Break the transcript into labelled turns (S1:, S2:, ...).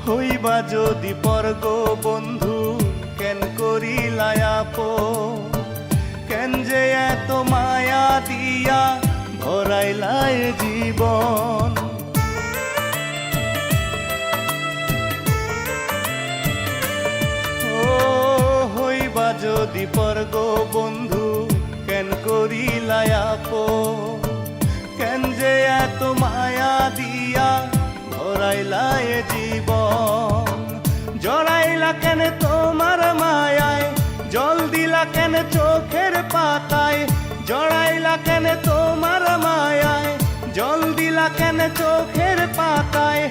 S1: হইবা যদি পরগ বন্ধু কেন করিলাই আপন, কেন যে এত মায়া দিয়া ভরাইলাই জীবন। ও হইবা যদি পরগ বন্ধু কেন করিলাই আপন, কেন যে এত মায়া দিয়া ভরাইলাই জীবন। জড়াইলা কেন তোমার মায়ায়, জল দিলা কেন চোখের পাতায়। জড়াইলা কেন তোমার মায়ায়, জল দিলা কেন চোখের পাতায়।